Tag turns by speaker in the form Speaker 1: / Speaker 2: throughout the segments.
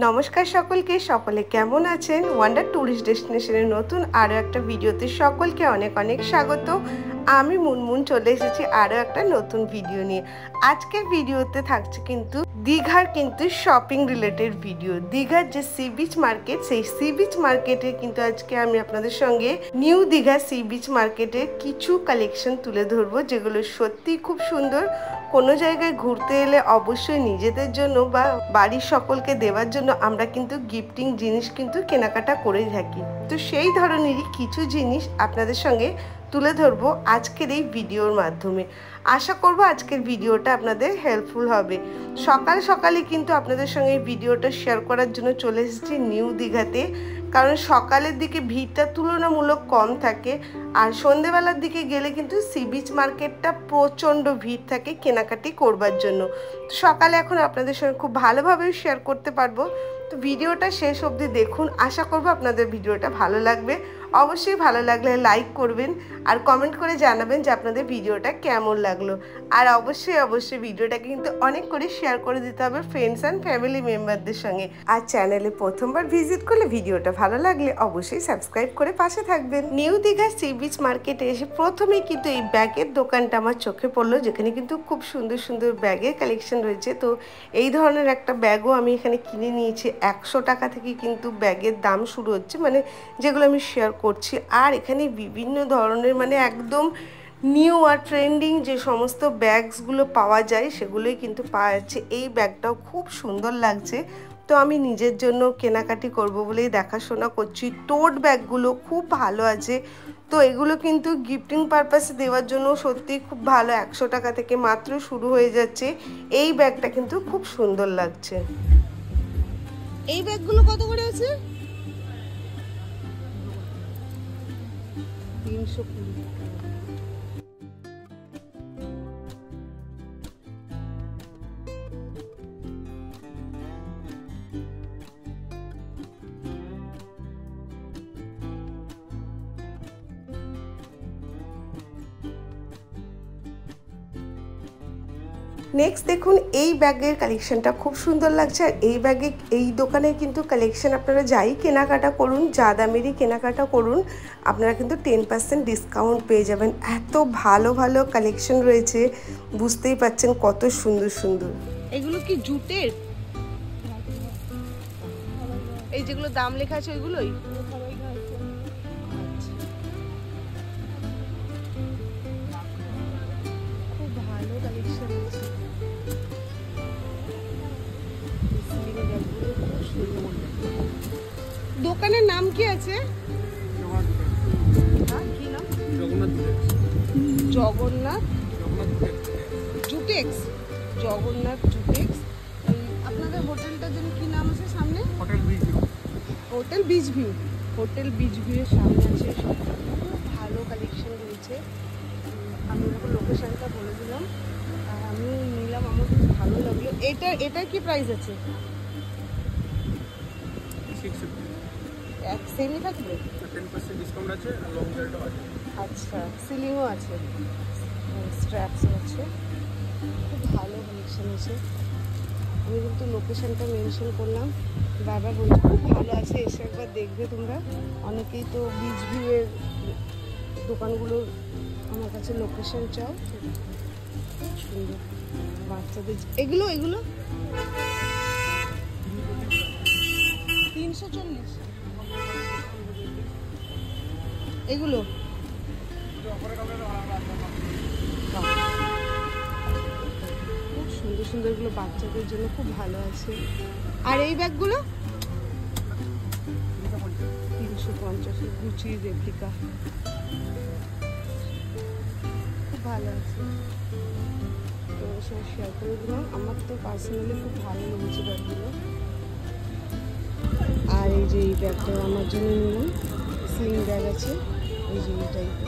Speaker 1: নমস্কার সকলকে, সকলে কেমন আছেন? ওয়ান্ডার ট্যুরিস্ট ডেস্টিনেশনের নতুন আরও একটা ভিডিওতে সকলকে অনেক অনেক স্বাগত। আমি মুনমুন চলে এসেছি আরও একটা নতুন ভিডিও নিয়ে। আজকের ভিডিওতে থাকছে কিন্তু দীঘার শপিং রিলেটেড ভিডিও। দীঘার যে সি বিচ মার্কেট, সেই সি বিচ মার্কেটে কিন্তু আজকে আমি আপনাদের সঙ্গে নিউ দীঘা সি বিচ মার্কেটের কিছু কালেকশন তুলে ধরবো, যেগুলো সত্যি খুব সুন্দর। কোনো জায়গায় ঘুরতে এলে অবশ্যই নিজেদের জন্য বা বাড়ির সকলকে দেওয়ার জন্য আমরা কিন্তু গিফটিং জিনিস কিন্তু কেনাকাটা করে থাকি। তো সেই ধরনেরই কিছু জিনিস আপনাদের সঙ্গে তুলে ধরবো আজকের এই ভিডিওর মাধ্যমে। আশা করব আজকের ভিডিওটা আপনাদের হেল্পফুল হবে। সকাল সকালে কিন্তু আপনাদের সঙ্গে এই ভিডিওটা শেয়ার করার জন্য চলে এসেছি নিউ দীঘাতে, কারণ সকালের দিকে ভিড়টা তুলনামূলক কম থাকে, আর সন্ধেবেলার দিকে গেলে কিন্তু সি বিচ মার্কেটটা প্রচণ্ড ভিড় থাকে কেনাকাটি করবার জন্য। সকালে এখন আপনাদের সঙ্গে খুব ভালোভাবে শেয়ার করতে পারবো। তো ভিডিওটা শেষ অবধি দেখুন, আশা করব আপনাদের ভিডিওটা ভালো লাগবে। অবশ্যই ভালো লাগলে লাইক করবেন আর কমেন্ট করে জানাবেন যে আপনাদের ভিডিওটা কেমন লাগলো। আর অবশ্যই ভিডিওটাকে কিন্তু অনেক করে শেয়ার করে দিতে হবে ফ্রেন্ডস অ্যান্ড ফ্যামিলি মেম্বারদের সঙ্গে। আর চ্যানেলে প্রথমবার ভিজিট করলে ভিডিওটা ভালো লাগলে অবশ্যই সাবস্ক্রাইব করে পাশে থাকবেন। নিউ দীঘা সি বিচ মার্কেটে এসে প্রথমেই কিন্তু এই ব্যাগের দোকানটা আমার চোখে পড়লো, যেখানে কিন্তু খুব সুন্দর সুন্দর ব্যাগের কালেকশন রয়েছে। তো এই ধরনের একটা ব্যাগও আমি এখানে কিনে নিয়েছি। 100 টাকা থেকে কিন্তু ব্যাগের দাম শুরু হচ্ছে, মানে যেগুলো আমি শেয়ার করছি। আর এখানে বিভিন্ন ধরনের মানে একদম নিউ আর ট্রেন্ডিং যে সমস্ত ব্যাগসগুলো পাওয়া যায় সেগুলোই কিন্তু পাওয়া যাচ্ছে। এই ব্যাগটাও খুব সুন্দর লাগছে, তো আমি নিজের জন্য কেনাকাটি করব বলেই দেখাশোনা করছি। টোট ব্যাগগুলো খুব ভালো আছে, তো এগুলো কিন্তু গিফটিং পারপাসে দেওয়ার জন্য সত্যিই খুব ভালো। 100 টাকা থেকে মাত্র শুরু হয়ে যাচ্ছে। এই ব্যাগটা কিন্তু খুব সুন্দর লাগছে। এই ব্যাগগুলো কত করে আছে? 320। নেক্সট দেখুন, এই ব্যাগের কালেকশনটা খুব সুন্দর লাগছে। আর এই ব্যাগে এই দোকানে কিন্তু কালেকশন আপনারা যাই কেনাকাটা করুন, যা দামেরই কেনাকাটা করুন, আপনারা কিন্তু 10% ডিসকাউন্ট পেয়ে যাবেন। এত ভালো ভালো কালেকশন রয়েছে, বুঝতেই পাচ্ছেন কত সুন্দর সুন্দর। এগুলো কি জুটের? এই যেগুলো দাম লেখা আছে ওইগুলোই? খুব ভালো কালেকশন আছে। দোকানের নাম কি আছে? কি নাম? জগন্নাথ জুটেক্স। জগন্নাথ জুটেক্স। আপনাদের হোটেলটার জন্য কি নাম আছে সামনে? Hotel beach view. Hotel beach view. Hotel beach view এর সামনে আছে। সব খুব ভালো কালেকশন রয়েছে। আমি ওরকম লোকেশনটা বলে দিলাম আর আমি নিলাম, আমার খুব ভালো লাগলো। এটার কি প্রাইস আছে? এক সেমই থাকবে?
Speaker 2: 10% ডিসকাউন্ট আছে আর লং বেল্টও আছে।
Speaker 1: আচ্ছা, সিলিংও আছে, স্ট্র্যাপসও আছে। খুব ভালো কালেকশন আছে। আমি কিন্তু লোকেশনটা মেনশন করলাম, বারবার বলছি খুব ভালো আছে, এসে একবার দেখবে তোমরা। অনেকেই তো বিচ ভিউয়ের দোকানগুলোর আমার কাছে লোকেশন চাও। খুব সুন্দর বাচ্চাদের। এগুলো 340। এগুলো খুব সুন্দর সুন্দর, এগুলো বাচ্চাদের জন্য খুব ভালো আছে। আর এই ব্যাগগুলো 350, গুচির রেপ্লিকা, খুব ভালো আছে। তো সব শেয়ার করে দিলাম। আমার তো পার্সোনালি খুব ভালো লেগেছে ব্যাগগুলো। আর এই যে এই ব্যাগটা আমার জন্য নিলাম, স্লিং ব্যাগ আছে এই যে এই টাইপের।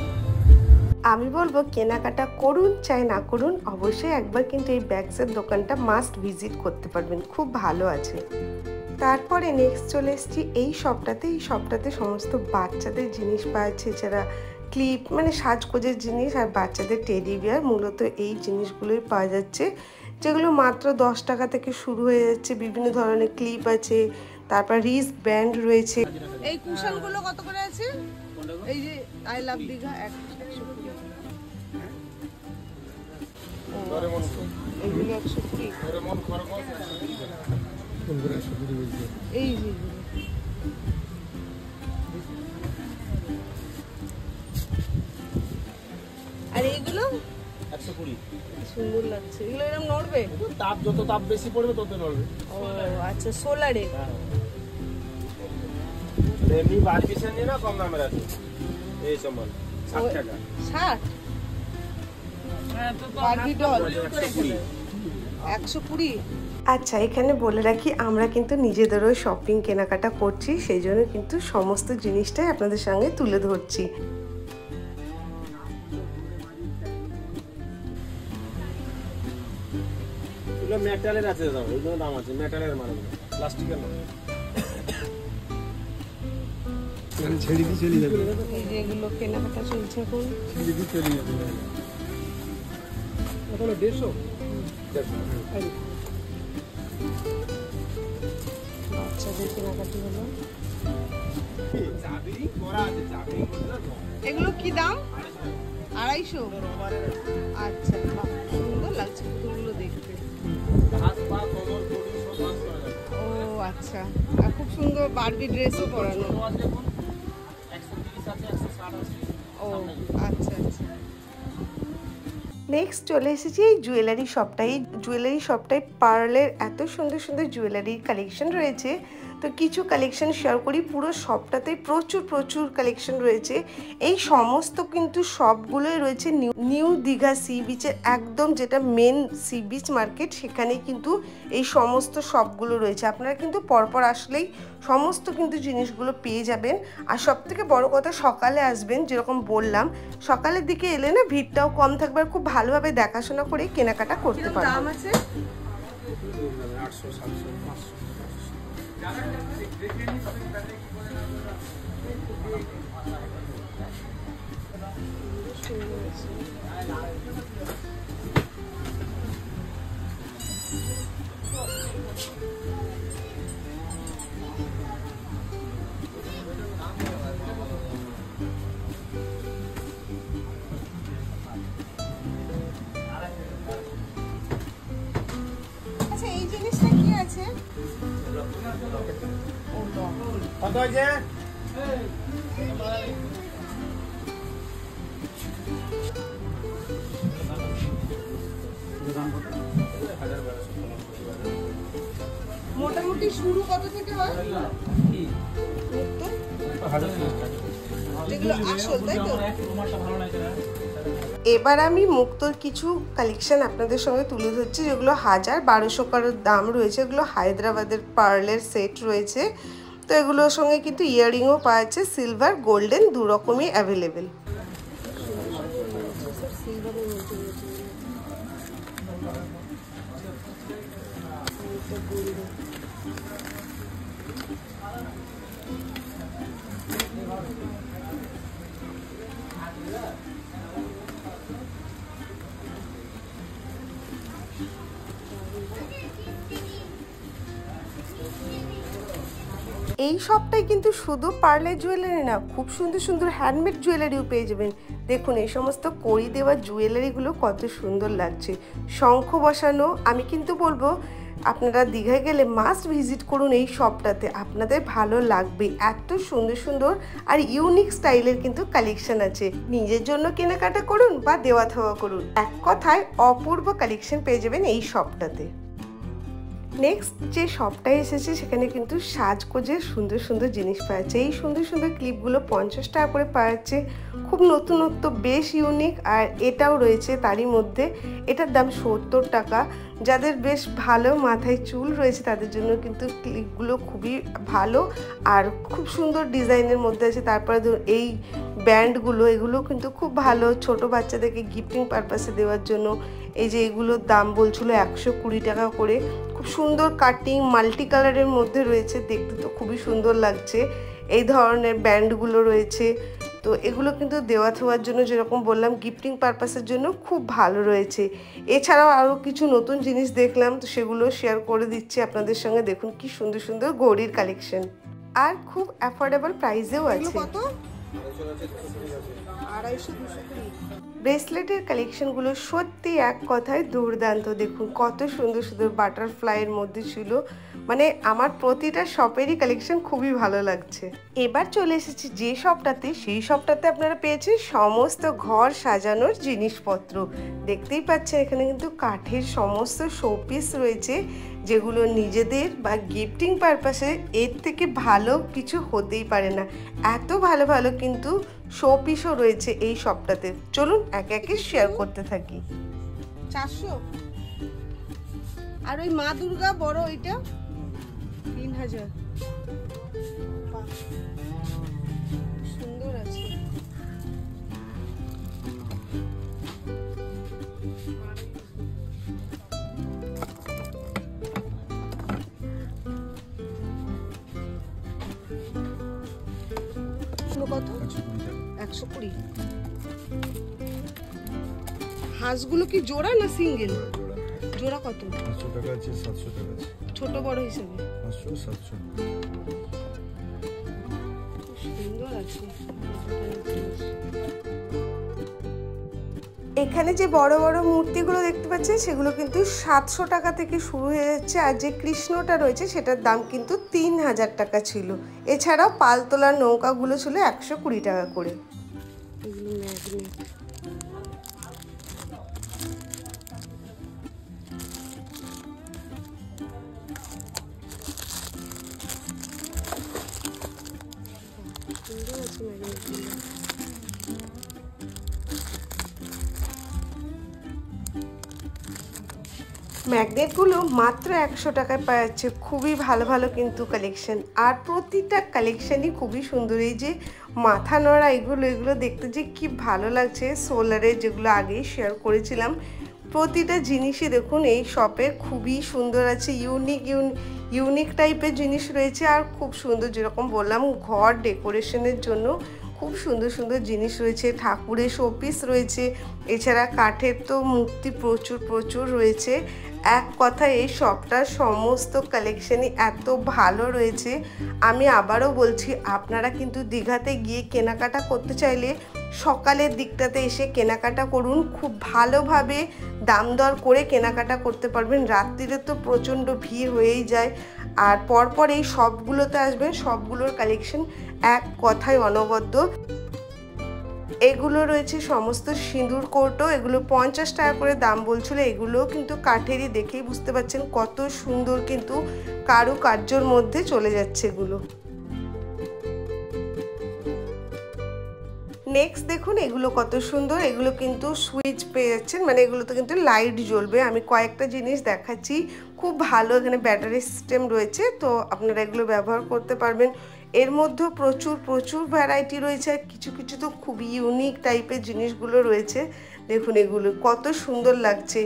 Speaker 1: আমি বলবো কেনাকাটা করুন চাই না করুন, অবশ্যই একবার কিন্তু এই ব্যাগসের দোকানটা মাস্ট ভিজিট করতে পারবেন, খুব ভালো আছে। তারপরে নেক্সট চলে এসেছি এই শপটাতে। এই শপটাতে সমস্ত বাচ্চাদের জিনিস পাওয়া যাচ্ছে, এছাড়া ক্লিপ মানে সাজগোজের জিনিস আর বাচ্চাদের টেডি বিয়ার, মূলত এই জিনিসগুলোই পাওয়া যাচ্ছে। যেগুলো মাত্র 10 টাকা থেকে শুরু হয়ে যাচ্ছে। বিভিন্ন ধরনের ক্লিপ আছে, তারপর রিস্ট ব্যান্ড রয়েছে। এই কুশনগুলো কত করে আছে? এই যে আই লাভ দীঘা 120। এইগুলো 120। এই যে আর এইগুলো
Speaker 2: 120
Speaker 1: সুন্দর লাগছে। এগুলো এরকম নড়বে?
Speaker 2: যত তাপ বেশি পড়বে তত নড়বে।
Speaker 1: ও আচ্ছা, সোলারে।
Speaker 2: এমনি বারবিশন নিয়ে না কম দামের আছে এই সমান 60 টাকা।
Speaker 1: 60? হ্যাঁ, তো বারবি ডল 120। আচ্ছা, এখানে বলে রাখি আমরা কিন্তু নিজেদেরও শপিং কেনাকাটা করছি, সেই জন্য কিন্তু সমস্ত জিনিসটাই আপনাদের সঙ্গে তুলে ধরছি।
Speaker 2: এগুলো মেটালের আছে দাদা, এগুলো দাম আছে মেটালের, মানে প্লাস্টিকের না। ছেড়ে দিয়ে চলে যাবে।
Speaker 1: এই যে এগুলো কেনাকাটা চলছে এখন।
Speaker 2: ছেড়ে দিয়ে চলে যাবে। এখন 150।
Speaker 1: বাচ্চাদের কেনাকাটি হলো। এগুলো কি দাম? 250। আচ্ছা, সুন্দর লাগছে পুতুলগুলো দেখতে। ও আচ্ছা, আর খুব সুন্দর বারবি ড্রেসও পরানো। ও আচ্ছা আচ্ছা। নেক্সট চলে এসেছি এই জুয়েলারি শপটাই। জুয়েলারি শপটায় পার্লের এত সুন্দর সুন্দর জুয়েলারির কালেকশন রয়েছে। তো কিছু কালেকশন শেয়ার করি। পুরো শপটাতে প্রচুর প্রচুর কালেকশন রয়েছে। এই সমস্ত কিন্তু সবগুলোই রয়েছে নিউ দীঘা সি বিচের একদম, যেটা মেন সি বিচ মার্কেট, সেখানে কিন্তু এই সমস্ত সবগুলো রয়েছে। আপনারা কিন্তু পরপর আসলেই সমস্ত কিন্তু জিনিসগুলো পেয়ে যাবেন। আর সবথেকে বড় কথা, সকালে আসবেন, যেরকম বললাম সকালের দিকে এলে না ভিড়টাও কম থাকবে, আর খুব ভালোভাবে দেখাশোনা করে কেনাকাটা করতে পারবেন। দাম আছে
Speaker 2: 800 700 500।
Speaker 1: আচ্ছা, এই জিনিসটা কি আছে?
Speaker 2: কত আছে?
Speaker 1: মোটামুটি শুরু কত থেকে হয়? যেগুলো আসল, তাই তো? এবার আমি মুক্তোর কিছু কালেকশন আপনাদের সঙ্গে তুলে ধরছি, যেগুলো 1000-1200 করে দাম রয়েছে। এগুলো হায়দ্রাবাদের পার্লের সেট রয়েছে। তো এগুলোর সঙ্গে কিন্তু ইয়াররিংও পাওয়া যাচ্ছে, সিলভার গোল্ডেন দু রকমই অ্যাভেলেবেল। এই শপটায় কিন্তু শুধু পার্লের জুয়েলারি না, খুব সুন্দর সুন্দর হ্যান্ডমেড জুয়েলারিও পেয়ে যাবেন। দেখুন এই সমস্ত কড়ি দেওয়া জুয়েলারিগুলো কত সুন্দর লাগছে, শঙ্খ বসানো। আমি কিন্তু বলবো আপনারা দীঘায় গেলে মাস্ট ভিজিট করুন এই শপটাতে, আপনাদের ভালো লাগবে। এত সুন্দর সুন্দর আর ইউনিক স্টাইলের কিন্তু কালেকশন আছে। নিজের জন্য কেনাকাটা করুন বা দেওয়া থাওয়া করুন, এক কথায় অপূর্ব কালেকশন পেয়ে যাবেন এই শপটাতে। নেক্সট যে শপটায় এসেছি সেখানে কিন্তু সাজগোজের সুন্দর সুন্দর জিনিস পাওয়া যাচ্ছে। এই সুন্দর সুন্দর ক্লিপগুলো 50 টাকা করে পাওয়া যাচ্ছে, খুব নতুনত্ব, বেশ ইউনিক। আর এটাও রয়েছে তারই মধ্যে, এটার দাম 70 টাকা। যাদের বেশ ভালো মাথায় চুল রয়েছে তাদের জন্য কিন্তু ক্লিপগুলো খুবই ভালো আর খুব সুন্দর ডিজাইনের মধ্যে আছে। তারপরে এই ব্যান্ডগুলো, এগুলো কিন্তু খুব ভালো ছোট বাচ্চাদেরকে গিফটিং পারপাসে দেওয়ার জন্য। এই যে এগুলোর দাম বলছিল 120 টাকা করে। খুব সুন্দর কাটিং, মাল্টি কালারের মধ্যে রয়েছে, দেখতে তো খুবই সুন্দর লাগছে। এই ধরনের ব্যান্ডগুলো রয়েছে, তো এগুলো কিন্তু দেওয়া থোয়ার জন্য, যেরকম বললাম গিফটিং পারপাসের জন্য খুব ভালো রয়েছে। এছাড়াও আরও কিছু নতুন জিনিস দেখলাম, তো সেগুলো শেয়ার করে দিচ্ছি আপনাদের সঙ্গে। দেখুন কি সুন্দর সুন্দর ঘড়ির কালেকশন, আর খুব অ্যাফোর্ডেবল প্রাইসেও আছে। ব্রেসলেটের কালেকশনগুলো সত্যি এক কথায় দুর্দান্ত। দেখুন কত সুন্দর সুন্দর বাটারফ্লাইয়ের মধ্যে ছিল, মানে আমার প্রতিটা শপেরই কালেকশন খুবই ভালো লাগছে। এবার চলে এসেছি যে শপটাতে, সেই শপটাতে আপনারা পেয়েছেন সমস্ত ঘর সাজানোর জিনিসপত্র। দেখতেই পাচ্ছেন এখানে কিন্তু কাঠের সমস্ত শোপিস রয়েছে, যেগুলো নিজেদের বা গিফটিং পারপাসে এর থেকে ভালো কিছু হতেই পারে না। এত ভালো ভালো কিন্তু শোপিসও রয়েছে এই শপটাতে। চলুন একে একে শেয়ার করতে থাকি। 400, আর ওই মা দুর্গা বড় ওইটা 3000, সুন্দর আছে। কত? 120। হাঁসগুলো কি জোড়া না সিঙ্গেল? জোড়া কত?
Speaker 3: 500 টাকা আছে, 700 টাকা আছে।
Speaker 1: ছোট বড় হিসেবে
Speaker 3: 500 700।
Speaker 1: সুন্দর আছে। এখানে যে বড় বড় মূর্তিগুলো দেখতে পাচ্ছেন সেগুলো কিন্তু 700 টাকা থেকে শুরু হয়ে যাচ্ছে, আর যে কৃষ্ণটা রয়েছে সেটার দাম কিন্তু 3000 টাকা ছিল। এছাড়াও পালতোলার নৌকাগুলো ছিল 120 টাকা করে। এগুলো ম্যাগনেট। সুন্দর আছে ম্যাগনেটগুলো। ম্যাগনেটগুলো মাত্র 100 টাকায় পাওয়া যাচ্ছে। খুবই ভালো ভালো কিন্তু কালেকশন, আর প্রতিটা কালেকশনই খুবই সুন্দর। এই যে মাথা নড়া এগুলো দেখতে যে কি ভালো লাগছে, সোলারের, যেগুলো আগেই শেয়ার করেছিলাম। প্রতিটা জিনিসই দেখুন এই শপে খুবই সুন্দর আছে। ইউনিক টাইপের জিনিস রয়েছে, আর খুব সুন্দর, যেরকম বললাম ঘর ডেকোরেশনের জন্য খুব সুন্দর সুন্দর জিনিস রয়েছে। ঠাকুরের শোপিস রয়েছে, এছাড়া কাঠের তো মূর্তি প্রচুর রয়েছে। এক কথায় এই শপটার সমস্ত কালেকশনই এত ভালো রয়েছে। আমি আবারও বলছি, আপনারা কিন্তু দীঘাতে গিয়ে কেনাকাটা করতে চাইলে সকালের দিকটাতে এসে কেনাকাটা করুন। খুব ভালোভাবে দাম দর করে কেনাকাটা করতে পারবেন। রাত্রিরে তো প্রচণ্ড ভিড় হয়েই যায়, আর পরপর এই শপগুলোতে আসবেন, সবগুলোর কালেকশন এক কথায় অনবদ্য। এগুলো রয়েছে সমস্ত সিঁদুর কৌটো, এগুলো 50 টাকা করে দাম বলছিল। এগুলোও কিন্তু কাঠেরই, দেখেই বুঝতে পারছেন কত সুন্দর কিন্তু কারুকার্যর মধ্যে চলে যাচ্ছে এগুলো। নেক্সট দেখুন এগুলো কত সুন্দর। এগুলো কিন্তু সুইচ পেয়ে যাচ্ছেন, মানে এগুলোতে কিন্তু লাইট জ্বলবে। আমি কয়েকটা জিনিস দেখাচ্ছি, খুব ভালো। এখানে ব্যাটারি সিস্টেম রয়েছে, তো আপনারা এগুলো ব্যবহার করতে পারবেন। এর মধ্যেও প্রচুর ভ্যারাইটি রয়েছে, আর কিছু কিছু তো খুবই ইউনিক টাইপের জিনিসগুলো রয়েছে। দেখুন এগুলো কত সুন্দর লাগছে।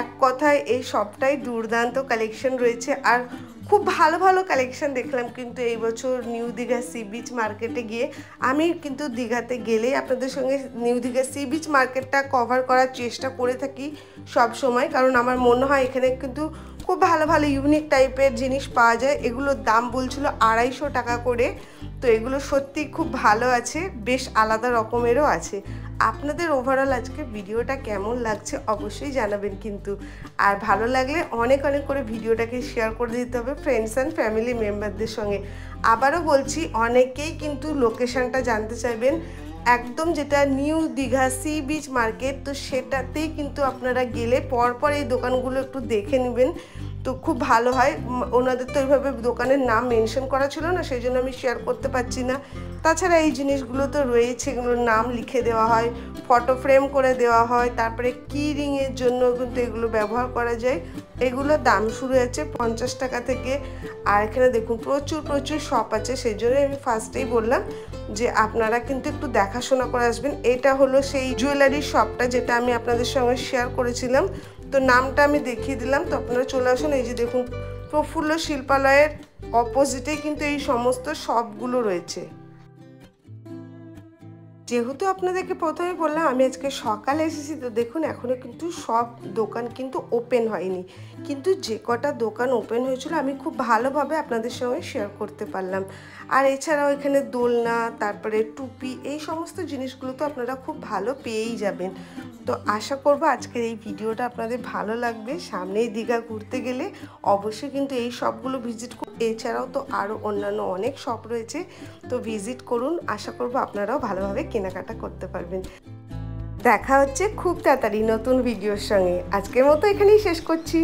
Speaker 1: এক কথায় এই সবটাই দুর্দান্ত কালেকশন রয়েছে, আর খুব ভালো ভালো কালেকশন দেখলাম কিন্তু এই বছর নিউ দীঘা সি বিচ মার্কেটে গিয়ে। আমি কিন্তু দীঘাতে গেলেই আপনাদের সঙ্গে নিউ দীঘা সি বিচ মার্কেটটা কভার করার চেষ্টা করে থাকি সব সময়, কারণ আমার মনে হয় এখানে কিন্তু খুব ভালো ভালো ইউনিক টাইপের জিনিস পাওয়া যায়। এগুলোর দাম বলছিল 250 টাকা করে, তো এগুলো সত্যি খুব ভালো আছে, বেশ আলাদা রকমেরও আছে। আপনাদের ওভারঅল আজকে ভিডিওটা কেমন লাগছে অবশ্যই জানাবেন কিন্তু, আর ভালো লাগলে অনেক করে ভিডিওটাকে শেয়ার করে দিতে হবে ফ্রেন্ডস অ্যান্ড ফ্যামিলি মেম্বারদের সঙ্গে। আবারও বলছি, অনেকেই কিন্তু লোকেশানটা জানতে চাইবেন, একদম যেটা new Digha sea beach market, তো সেটাতেই কিন্তু আপনারা গেলে পরপর এই দোকানগুলো একটু দেখে নেবেন, তো খুব ভালো হয়। ওনাদের তো এইভাবে দোকানের নাম মেনশন করা ছিল না, সেই জন্য আমি শেয়ার করতে পারছি না। তাছাড়া এই জিনিসগুলো তো রয়েছে, এগুলোর নাম লিখে দেওয়া হয়, ফটো ফ্রেম করে দেওয়া হয়, তারপরে কি রিংয়ের জন্য কিন্তু এগুলো ব্যবহার করা যায়। এগুলোর দাম শুরু হচ্ছে 50 টাকা থেকে। আর এখানে দেখুন প্রচুর শপ আছে, সেই জন্য আমি ফার্স্টেই বললাম যে আপনারা কিন্তু একটু দেখাশোনা করে আসবেন। এটা হলো সেই জুয়েলারি শপটা যেটা আমি আপনাদের সঙ্গে শেয়ার করেছিলাম, তো নামটা আমি দেখিয়ে দিলাম, তো আপনারা চলে আসুন। এই যে দেখুন প্রফুল্ল শিল্পালয়ের অপোজিটেই কিন্তু এই সমস্ত শপগুলো রয়েছে। যেহেতু আপনাদেরকে প্রথমে বললাম আমি আজকে সকালে এসেছি, তো দেখুন এখনও কিন্তু সব দোকান কিন্তু ওপেন হয়নি, কিন্তু যে কটা দোকান ওপেন হয়েছিল আমি খুব ভালোভাবে আপনাদের সঙ্গে শেয়ার করতে পারলাম। আর এছাড়াও এখানে দোলনা, তারপরে টুপি, এই সমস্ত জিনিসগুলো তো আপনারা খুব ভালো পেয়েই যাবেন। তো আশা করব আজকের এই ভিডিওটা আপনাদের ভালো লাগবে। সামনেই দীঘা ঘুরতে গেলে অবশ্যই কিন্তু এই শপগুলো ভিজিট করুন। এছাড়াও তো আরও অন্যান্য অনেক শপ রয়েছে, তো ভিজিট করুন। আশা করব আপনারাও ভালোভাবে কেনাকাটা করতে পারবেন। দেখা হচ্ছে খুব তাড়াতাড়ি নতুন ভিডিওর সঙ্গে। আজকের মতো এখানেই শেষ করছি।